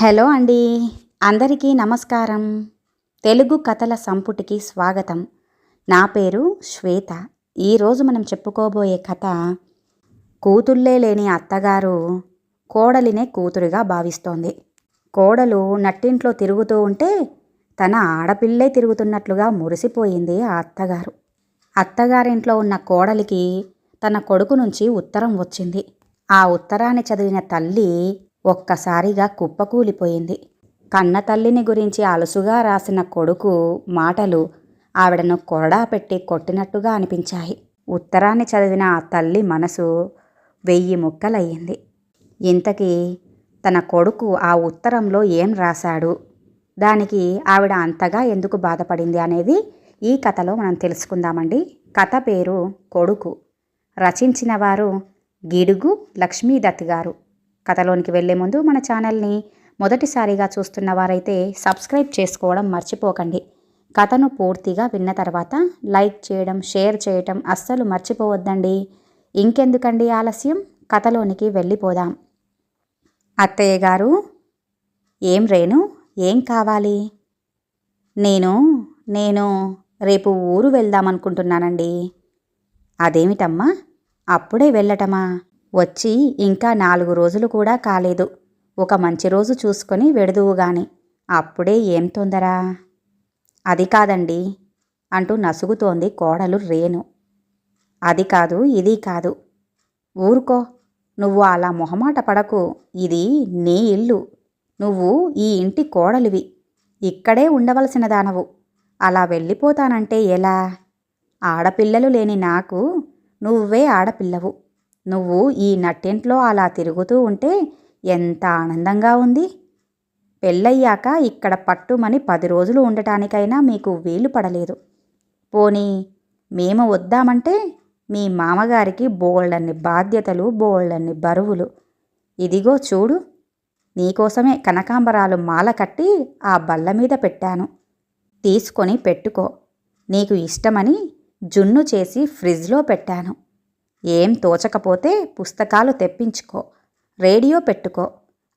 Hello అండి, అందరికీ నమస్కారం. తెలుగు కథల సంపుటికి స్వాగతం. నా పేరు శ్వేత. ఈరోజు మనం చెప్పుకోబోయే కథ కూతుళ్ళే లేని అత్తగారు కోడలినే కూతురుగా భావిస్తోంది. కోడలు నట్టింట్లో తిరుగుతూ ఉంటే తన ఆడపిల్లే తిరుగుతున్నట్లుగా మురిసిపోయింది ఆ అత్తగారు. అత్తగారింట్లో ఉన్న కోడలికి తన కొడుకు నుంచి ఉత్తరం వచ్చింది. ఆ ఉత్తరాన్ని చదివిన తల్లి ఒక్కసారిగా కుప్పకూలిపోయింది. కన్న తల్లిని గురించి అలుసుగా రాసిన కొడుకు మాటలు ఆవిడను కొరడా పెట్టి కొట్టినట్టుగా అనిపించాయి. ఉత్తరాన్ని చదివిన ఆ తల్లి మనసు 1000 ముక్కలయ్యింది. ఇంతకీ తన కొడుకు ఆ ఉత్తరంలో ఏం రాశాడు, దానికి ఆవిడ అంతగా ఎందుకు బాధపడింది అనేది ఈ కథలో మనం తెలుసుకుందామండి. కథ పేరు కొడుకు. రచించిన వారు గిడుగు లక్ష్మీదత్ గారు. కథలోనికి వెళ్లే ముందు మన ఛానల్ని మొదటిసారిగా చూస్తున్న వారైతే సబ్స్క్రైబ్ చేసుకోవడం మర్చిపోకండి. కథను పూర్తిగా విన్న తర్వాత లైక్ చేయడం, షేర్ చేయటం అస్సలు మర్చిపోవద్దండి. ఇంకెందుకండి ఆలస్యం, కథలోనికి వెళ్ళిపోదాం. అత్తయ్య గారు, ఏం రేణు, ఏం కావాలి? నేను రేపు ఊరు వెళ్దామనుకుంటున్నానండి. అదేమిటమ్మా, అప్పుడే వెళ్ళటమా? వచ్చి ఇంకా 4 రోజులు కూడా కాలేదు. ఒక మంచి రోజు చూసుకొని వెడుదువుగాని, అప్పుడే ఏం తొందర? అది కాదండి అంటూ నసుగుతోంది కోడలు రేణు. అది కాదు, ఇది కాదు. ఊరుకో, నువ్వు అలా మొహమాట పడకు. ఇది నీ ఇల్లు. నువ్వు ఈ ఇంటి కోడలివి. ఇక్కడే ఉండవలసిన దానవు. అలా వెళ్ళిపోతానంటే ఎలా? ఆడపిల్లలు లేని నాకు నువ్వే ఆడపిల్లవు. నువ్వు ఈ నట్టింట్లో అలా తిరుగుతూ ఉంటే ఎంత ఆనందంగా ఉంది. పెళ్ళయ్యాక ఇక్కడ పట్టుమని 10 రోజులు ఉండటానికైనా మీకు వీలు పడలేదు. పోనీ మేము వద్దామంటే మీ మామగారికి బోళ్ళన్ని బాధ్యతలు, బోళ్ళన్ని బరువులు. ఇదిగో చూడు, నీకోసమే కనకాంబరాలు మాల కట్టి ఆ బల్ల మీద పెట్టాను. తీసుకొని పెట్టుకో. నీకు ఇష్టమని జున్ను చేసి ఫ్రిడ్జ్లో పెట్టాను. ఏం తోచకపోతే పుస్తకాలు తెప్పించుకో, రేడియో పెట్టుకో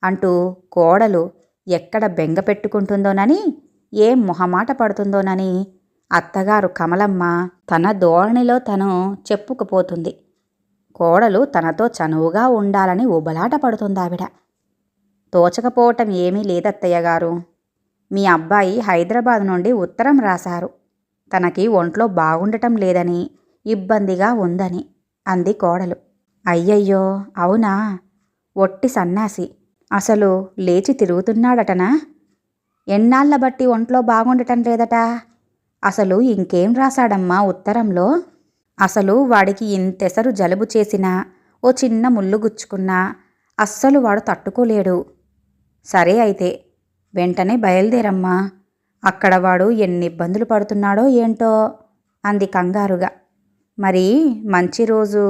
అంటూ కోడలు ఎక్కడ బెంగ పెట్టుకుంటుందోనని, ఏం మొహమాట పడుతుందోనని అత్తగారు కమలమ్మ తన ధోరణిలో తను చెప్పుకుపోతుంది. కోడలు తనతో చనువుగా ఉండాలని ఉబలాట పడుతుందావిడ. తోచకపోవటం ఏమీ లేదత్తయ్య గారు. మీ అబ్బాయి హైదరాబాద్ నుండి ఉత్తరం రాశారు. తనకి ఒంట్లో బాగుండటం లేదని, ఇబ్బందిగా ఉందని అంది కోడలు. అయ్యయ్యో, అవునా? ఒట్టి సన్నాసి. అసలు లేచి తిరుగుతున్నాడటనా? ఎన్నాళ్ల బట్టి ఒంట్లో బాగుండటం లేదట? అసలు ఇంకేం రాశాడమ్మా ఉత్తరంలో? అసలు వాడికి ఇంతెసరు జలుబు చేసినా, ఓ చిన్న ముళ్ళు గుచ్చుకున్నా అస్సలు వాడు తట్టుకోలేడు. సరే అయితే వెంటనే బయలుదేరమ్మా. అక్కడ వాడు ఎన్ని ఇబ్బందులు పడుతున్నాడో ఏంటో అంది కంగారుగా. మరి మంచి రోజు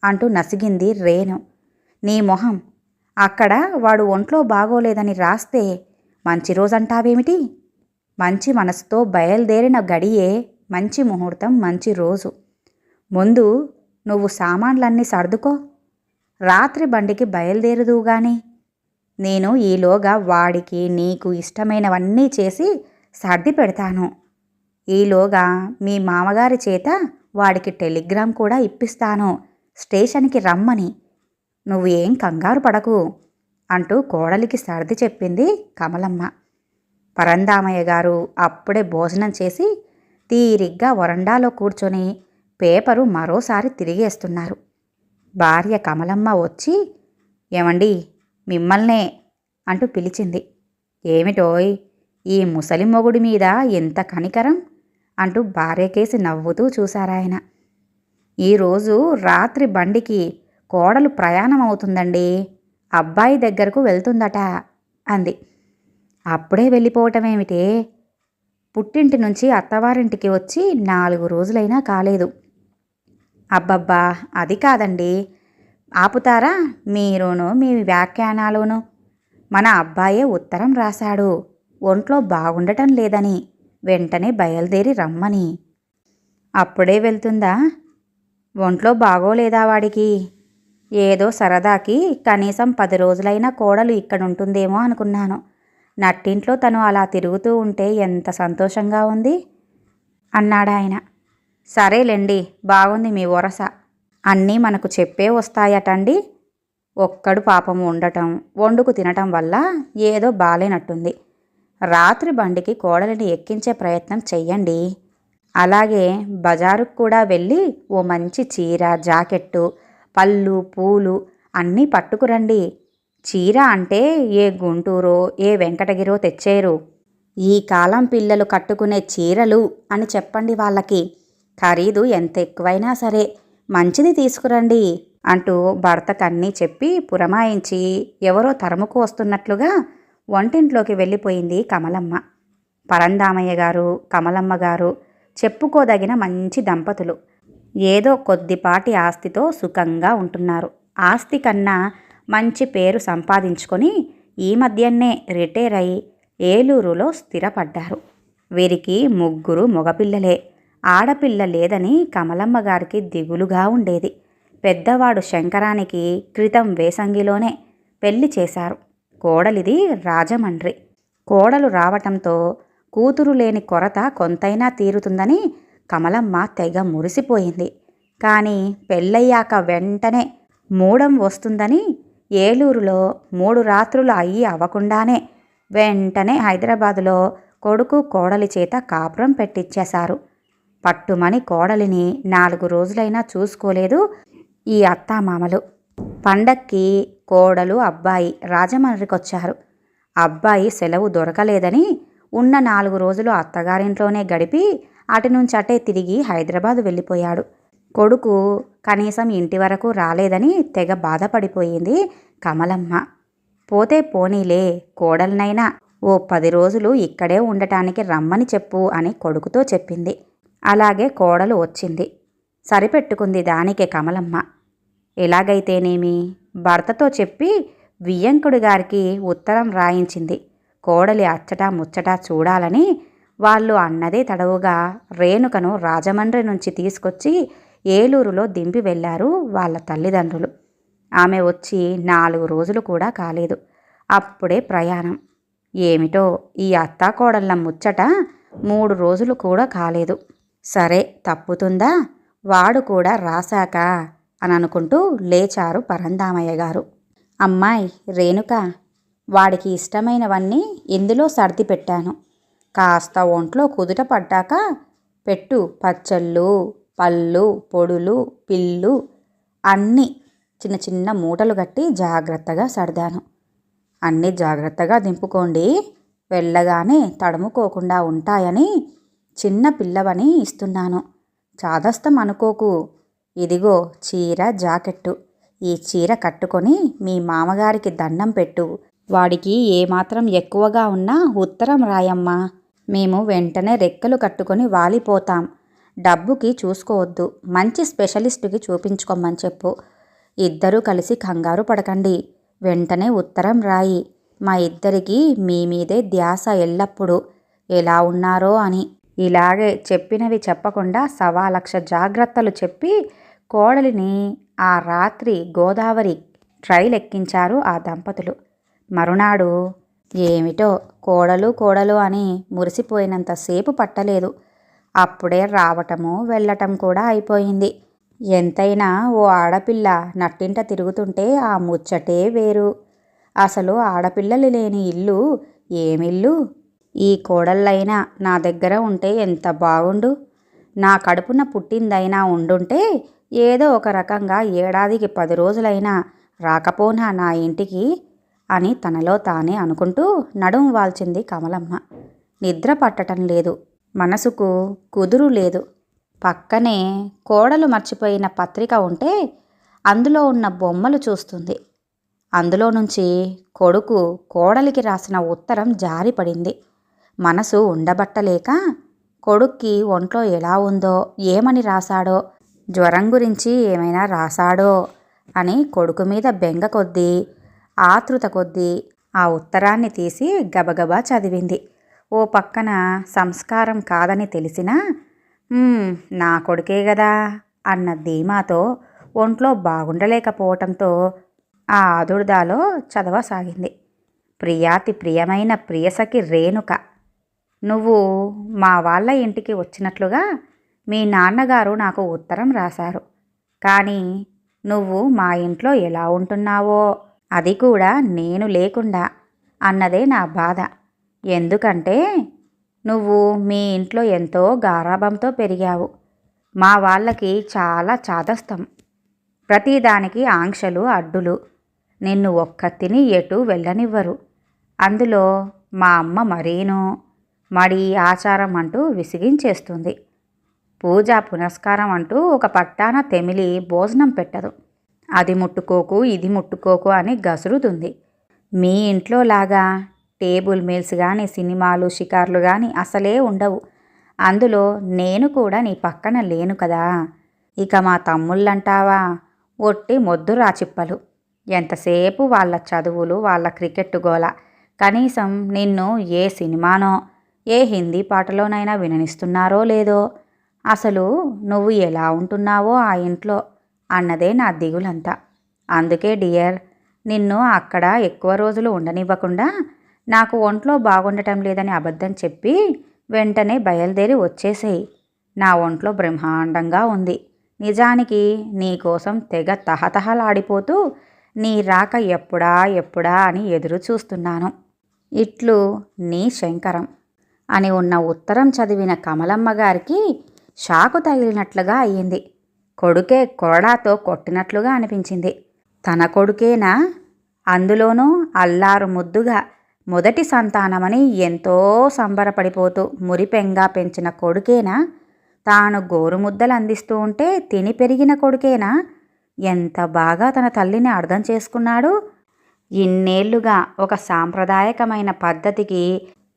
అంటూ నసిగింది రేణు. నీ మొహం, అక్కడ వాడు ఒంట్లో బాగోలేదని రాస్తే మంచి రోజంటావేమిటి? మంచి మనసుతో బయలుదేరిన గడియే మంచి ముహూర్తం, మంచి రోజు. ముందు నువ్వు సామాన్లన్నీ సర్దుకో. రాత్రి బండికి బయలుదేరుదువుగాని. నేను ఈలోగా వాడికి నీకు ఇష్టమైనవన్నీ చేసి సర్ది పెడతాను. ఈలోగా మీ మామగారి చేత వాడికి టెలిగ్రామ్ కూడా ఇప్పిస్తాను, స్టేషన్కి రమ్మని. నువ్వు ఏం కంగారు పడకు అంటూ కోడలికి సర్ది చెప్పింది కమలమ్మ. పరందామయ్య గారు అప్పుడే భోజనం చేసి తీరిగ్గా వరండాలో కూర్చొని పేపరు మరోసారి తిరిగేస్తున్నారు. భార్య కమలమ్మ వచ్చి, ఏమండి, మిమ్మల్నే అంటూ పిలిచింది. ఏమిటోయ్, ఈ ముసలి మొగుడి మీద ఎంత కనికరం అంటూ భార్యకేసి నవ్వుతూ చూశారాయన. ఈరోజు రాత్రి బండికి కోడలు ప్రయాణం అవుతుందండి. అబ్బాయి దగ్గరకు వెళ్తుందట అంది. అప్పుడే వెళ్ళిపోవటమేమిటే? పుట్టింటి నుంచి అత్తవారింటికి వచ్చి 4 రోజులైనా కాలేదు. అబ్బబ్బా, అది కాదండి. ఆపుతారా మీరును మీ వ్యాఖ్యానాలును? మన అబ్బాయే ఉత్తరం రాశాడు, ఒంట్లో బాగుండటం లేదని, వెంటనే బయలుదేరి రమ్మని. అప్పుడే వెళ్తుందా? ఒంట్లో బాగోలేదా వాడికి? ఏదో సరదాకి కనీసం 10 రోజులైనా కోడలు ఇక్కడుంటుందేమో అనుకున్నాను. నట్టింట్లో తను అలా తిరుగుతూ ఉంటే ఎంత సంతోషంగా ఉంది అన్నాడాయన. సరేలేండి, బాగుంది మీ వరస. అన్నీ మనకు చెప్పే వస్తాయటండి. ఒక్కడు పాపము ఉండటం, వండుకు తినటం వల్ల ఏదో బాలేనట్టుంది. రాత్రి బండికి కోడలిని ఎక్కించే ప్రయత్నం చెయ్యండి. అలాగే బజారుకు కూడా వెళ్ళి ఓ మంచి చీర, జాకెట్టు, పళ్ళు, పూలు అన్నీ పట్టుకురండి. చీర అంటే ఏ గుంటూరో ఏ వెంకటగిరో తెచ్చేరు. ఈ కాలం పిల్లలు కట్టుకునే చీరలు అని చెప్పండి వాళ్ళకి. ఖరీదు ఎంత ఎక్కువైనా సరే మంచిది తీసుకురండి అంటూ భర్తకన్నీ చెప్పి పురమాయించి ఎవరో తరుముకు వస్తున్నట్లుగా వంటింట్లోకి వెళ్ళిపోయింది కమలమ్మ. పరందామయ్య గారు, కమలమ్మ గారు చెప్పుకోదగిన మంచి దంపతులు. ఏదో కొద్దిపాటి ఆస్తితో సుఖంగా ఉంటున్నారు. ఆస్తి కన్నా మంచి పేరు సంపాదించుకొని ఈ మధ్యనే రిటైర్ అయి ఏలూరులో స్థిరపడ్డారు. వీరికి 3 మగపిల్లలే. ఆడపిల్ల లేదని కమలమ్మ గారికి దిగులుగా ఉండేది. పెద్దవాడు శంకరానికి క్రితం వేసంగిలోనే పెళ్లి చేశారు. కోడలిది రాజమండ్రి. కోడలు రావటంతో కూతురు లేని కొరత కొంతైనా తీరుతుందని కమలమ్మ తెగ మురిసిపోయింది. కానీ పెళ్ళయ్యాక వెంటనే మూడం వస్తుందని ఏలూరులో 3 రాత్రులు అయ్యి అవ్వకుండానే వెంటనే హైదరాబాదులో కొడుకు కోడలి చేత కాపురం పెట్టించేశారు. పట్టుమని కోడలిని 4 రోజులైనా చూసుకోలేదు ఈ అత్తామామలు. పండక్కి కోడలు, అబ్బాయి రాజమండ్రికొచ్చారు. అబ్బాయి సెలవు దొరకలేదని ఉన్న 4 రోజులు అత్తగారింట్లోనే గడిపి అటు నుంచి అటే తిరిగి హైదరాబాదు వెళ్ళిపోయాడు. కొడుకు కనీసం ఇంటి వరకు రాలేదని తెగ బాధపడిపోయింది కమలమ్మ. పోతే పోనీలే, కోడలనైనా ఓ 10 రోజులు ఇక్కడే ఉండటానికి రమ్మని చెప్పు అని కొడుకుతో చెప్పింది. అలాగే కోడలు వచ్చింది. సరిపెట్టుకుంది దానికే కమలమ్మ. ఎలాగైతేనేమి భర్తతో చెప్పి వియ్యంకుడి గారికి ఉత్తరం రాయించింది. కోడలి అచ్చటా ముచ్చటా చూడాలని వాళ్ళు అన్నదే తడవుగా రేణుకను రాజమండ్రి నుంచి తీసుకొచ్చి ఏలూరులో దింపి వెళ్ళారు వాళ్ళ తల్లిదండ్రులు. ఆమె వచ్చి 4 రోజులు కూడా కాలేదు. అప్పుడే ప్రయాణం. ఏమిటో ఈ అత్తాకోడళ్ళ ముచ్చట 3 రోజులు కూడా కాలేదు. సరే తప్పుతుందా, వాడు కూడా రాశాక అని అనుకుంటూ లేచారు పరందామయ్య గారు. అమ్మాయి రేణుక, వాడికి ఇష్టమైనవన్నీ ఇందులో సర్ది పెట్టాను. కాస్త ఒంట్లో కుదుట పడ్డాక పెట్టు. పచ్చళ్ళు, పళ్ళు, పొడులు, పిల్లు అన్నీ చిన్న చిన్న మూటలు కట్టి జాగ్రత్తగా సర్దాను. అన్నీ జాగ్రత్తగా దింపుకోండి. వెళ్ళగానే తడుముకోకుండా ఉంటాయని చిన్న పిల్లవని ఇస్తున్నాను. చాదస్తం అనుకోకు. ఇదిగో చీర, జాకెట్టు. ఈ చీర కట్టుకొని మీ మామగారికి దండం పెట్టు. వాడికి ఏమాత్రం ఎక్కువగా ఉన్నా ఉత్తరం రాయమ్మా. మేము వెంటనే రెక్కలు కట్టుకొని వాలిపోతాం. డబ్బుకి చూసుకోవద్దు, మంచి స్పెషలిస్టుకి చూపించుకోమని చెప్పు. ఇద్దరూ కలిసి కంగారు పడకండి. వెంటనే ఉత్తరం రాయి. మా ఇద్దరికీ మీ మీదే ధ్యాస ఎల్లప్పుడూ. ఎలా ఉన్నారో అని. ఇలాగే చెప్పినవి చెప్పకుండా 1,00,000 జాగ్రత్తలు చెప్పి కోడలిని ఆ రాత్రి గోదావరి ట్రైల్ ఎక్కించారు ఆ దంపతులు. మరునాడు ఏమిటో కోడలు కోడలు అని మురిసిపోయినంతసేపు పట్టలేదు. అప్పుడే రావటము వెళ్ళటం కూడా అయిపోయింది. ఎంతైనా ఓ ఆడపిల్ల నట్టింట తిరుగుతుంటే ఆ ముచ్చటే వేరు. అసలు ఆడపిల్లలు లేని ఇల్లు ఏమిల్లు? ఈ కోడళ్ళైనా నా దగ్గర ఉంటే ఎంత బాగుండు. నా కడుపున పుట్టిందైనా ఉండుంటే ఏదో ఒక రకంగా ఏడాదికి 10 రోజులైనా రాకపోనా నా ఇంటికి అని తనలో తానే అనుకుంటూ నడుం వాల్చింది కమలమ్మ. నిద్ర పట్టటం లేదు, మనసుకు కుదురు లేదు. పక్కనే కోడలు మర్చిపోయిన పత్రిక ఉంటే అందులో ఉన్న బొమ్మలు చూస్తుంది. అందులో నుంచి కొడుకు కోడలికి రాసిన ఉత్తరం జారిపడింది. మనసు ఉండబట్టలేక కొడుక్కి ఒంట్లో ఎలా ఉందో, ఏమని రాశాడో, జ్వరం గురించి ఏమైనా రాశాడో అని కొడుకు మీద బెంగ కొద్దీ, ఆతృత కొద్దీ ఆ ఉత్తరాన్ని తీసి గబగబా చదివింది. ఓ పక్కన సంస్కారం కాదని తెలిసినా నా కొడుకే గదా అన్న ధీమాతో ఒంట్లో బాగుండలేకపోవటంతో ఆ ఆదుర్దాలో చదవసాగింది. ప్రియాతి ప్రియమైన ప్రియసఖి రేణుక, నువ్వు మా వాళ్ళ ఇంటికి వచ్చినట్లుగా మీ నాన్నగారు నాకు ఉత్తరం రాశారు. కానీ నువ్వు మా ఇంట్లో ఎలా ఉంటున్నావో, అది కూడా నేను లేకుండా అన్నదే నా బాధ. ఎందుకంటే నువ్వు మీ ఇంట్లో ఎంతో గారాబంతో పెరిగావు. మా వాళ్ళకి చాలా చాదస్తం. ప్రతిదానికి ఆంక్షలు, అడ్డులు. నిన్ను ఒక్కతిని ఎటు వెళ్ళనివ్వరు. అందులో మా అమ్మ మరీను మడి ఆచారం అంటూ విసిగించేస్తుంది. పూజ పునస్కారం అంటూ ఒక పట్టాన తెమిలి భోజనం పెట్టదు. అది ముట్టుకోకు, ఇది ముట్టుకోకు అని గసురుతుంది. మీ ఇంట్లో లాగా టేబుల్ మీల్స్ కానీ, సినిమాలు, షికార్లు కానీ అసలే ఉండవు. అందులో నేను కూడా నీ పక్కన లేను కదా. ఇక మా తమ్ముళ్ళంటావా, ఒట్టి మొద్దు రాచిప్పలు. ఎంతసేపు వాళ్ళ చదువులు, వాళ్ళ క్రికెట్ గోల. కనీసం నిన్ను ఏ సినిమానో ఏ హిందీ పాటలోనైనా విననిస్తున్నారో లేదో. అసలు నువ్వు ఎలా ఉంటున్నావో ఆ ఇంట్లో అన్నదే నా దిగులంతా. అందుకే డియర్, నిన్ను అక్కడ ఎక్కువ రోజులు ఉండనివ్వకుండా నాకు ఒంట్లో బాగుండటం లేదని అబద్ధం చెప్పి వెంటనే బయలుదేరి వచ్చేసేయి. నా ఒంట్లో బ్రహ్మాండంగా ఉంది. నిజానికి నీకోసం తెగ తహతహలాడిపోతూ నీ రాక ఎప్పుడా ఎప్పుడా అని ఎదురు చూస్తున్నాను. ఇట్లు నీ శంకరం అని ఉన్న ఉత్తరం చదివిన కమలమ్మ గారికి షాకు తగిలినట్లుగా అయ్యింది. కొడుకే కొరడాతో కొట్టినట్లుగా అనిపించింది. తన కొడుకేనా? అందులోనూ అల్లారు ముద్దుగా మొదటి సంతానమని ఎంతో సంబరపడిపోతూ మురిపెంగా పెంచిన కొడుకేనా? తాను గోరుముద్దలు అందిస్తూ ఉంటే తిని పెరిగిన కొడుకేనా? ఎంత బాగా తన తల్లిని అర్థం చేసుకున్నాడు. ఇన్నేళ్లుగా ఒక సాంప్రదాయకమైన పద్ధతికి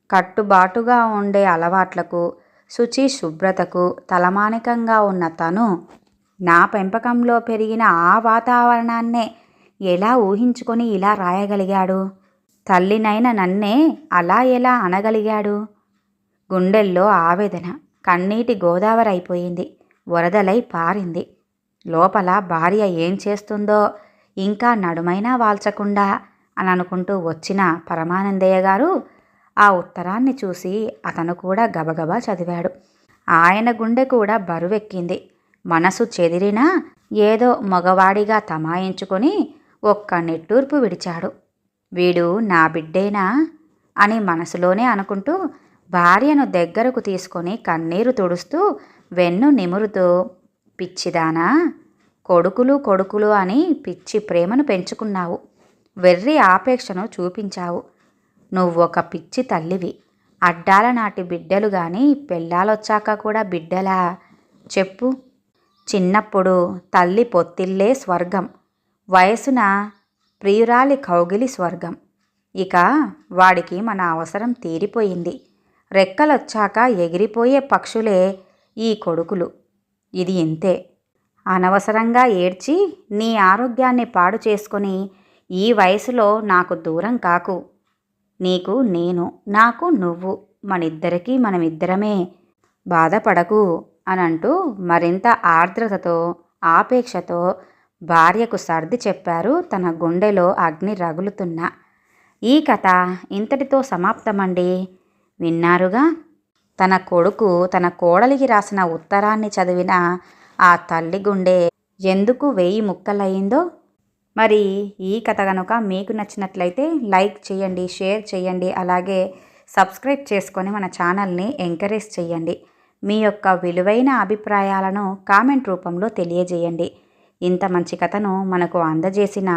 కట్టుబాటుగా ఉండే అలవాట్లకు, శుచి శుభ్రతకు తలమానికంగా ఉన్న తను నా పెంపకంలో పెరిగిన ఆ వాతావరణాన్నే ఎలా ఊహించుకొని ఇలా రాయగలిగాడు? తల్లినైన నన్నే అలా ఎలా అనగలిగాడు? గుండెల్లో ఆవేదన కన్నీటి గోదావరి అయిపోయింది, వరదలై పారింది. లోపల భార్య ఏం చేస్తుందో ఇంకా నడుమైనా వాల్చకుండా అని అనుకుంటూ వచ్చిన పరమానందయ్య గారు ఆ ఉత్తరాన్ని చూసి అతను కూడా గబగబా చదివాడు. ఆయన గుండె కూడా బరువెక్కింది. మనసు చెదిరినా ఏదో మగవాడిగా తమాయించుకొని ఒక్క నిట్టూర్పు విడిచాడు. వీడు నా బిడ్డేనా అని మనసులోనే అనుకుంటూ భార్యను దగ్గరకు తీసుకొని కన్నీరు తుడుస్తూ వెన్ను నిమురుతూ, పిచ్చిదానా, కొడుకులు కొడుకులు అని పిచ్చి ప్రేమను పెంచుకున్నావు. వెర్రి ఆపేక్షను చూపించావు. నువ్వొక పిచ్చి తల్లివి. అడ్డాల నాటి బిడ్డలు గాని పెళ్ళాలొచ్చాక కూడా బిడ్డలా? చెప్పు. చిన్నప్పుడు తల్లి పొత్తిల్లే స్వర్గం, వయసున ప్రియురాలి కౌగిలి స్వర్గం. ఇక వాడికి మన అవసరం తీరిపోయింది. రెక్కలొచ్చాక ఎగిరిపోయే పక్షులే ఈ కొడుకులు. ఇది ఇంతే. అనవసరంగా ఏడ్చి నీ ఆరోగ్యాన్ని పాడు చేసుకొని ఈ వయసులో నాకు దూరం కాకు. నీకు నేను, నాకు నువ్వు, మనిద్దరికీ మనమిద్దరమే. బాధపడకు అనంటూ మరింత ఆర్ద్రతతో ఆపేక్షతో భార్యకు సర్ది చెప్పారు తన గుండెలో అగ్ని రగులుతున్నా. ఈ కథ ఇంతటితో సమాప్తమండి. విన్నారుగా, తన కొడుకు తన కోడలికి రాసిన ఉత్తరాన్ని చదివిన ఆ తల్లి గుండె ఎందుకు 1000 ముక్కలయ్యిందో. మరి ఈ కథ కనుక మీకు నచ్చినట్లయితే లైక్ చేయండి, షేర్ చేయండి, అలాగే సబ్స్క్రైబ్ చేసుకొని మన ఛానల్ని ఎంకరేజ్ చేయండి. మీ యొక్క విలువైన అభిప్రాయాలను కామెంట్ రూపంలో తెలియజేయండి. ఇంత మంచి కథను మనకు అందజేసిన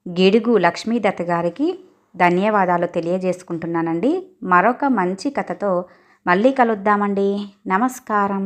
గిడుగు లక్ష్మీదత్ గారికి ధన్యవాదాలు తెలియజేసుకుంటున్నానండి. మరొక మంచి కథతో మళ్ళీ కలుద్దామండి. నమస్కారం.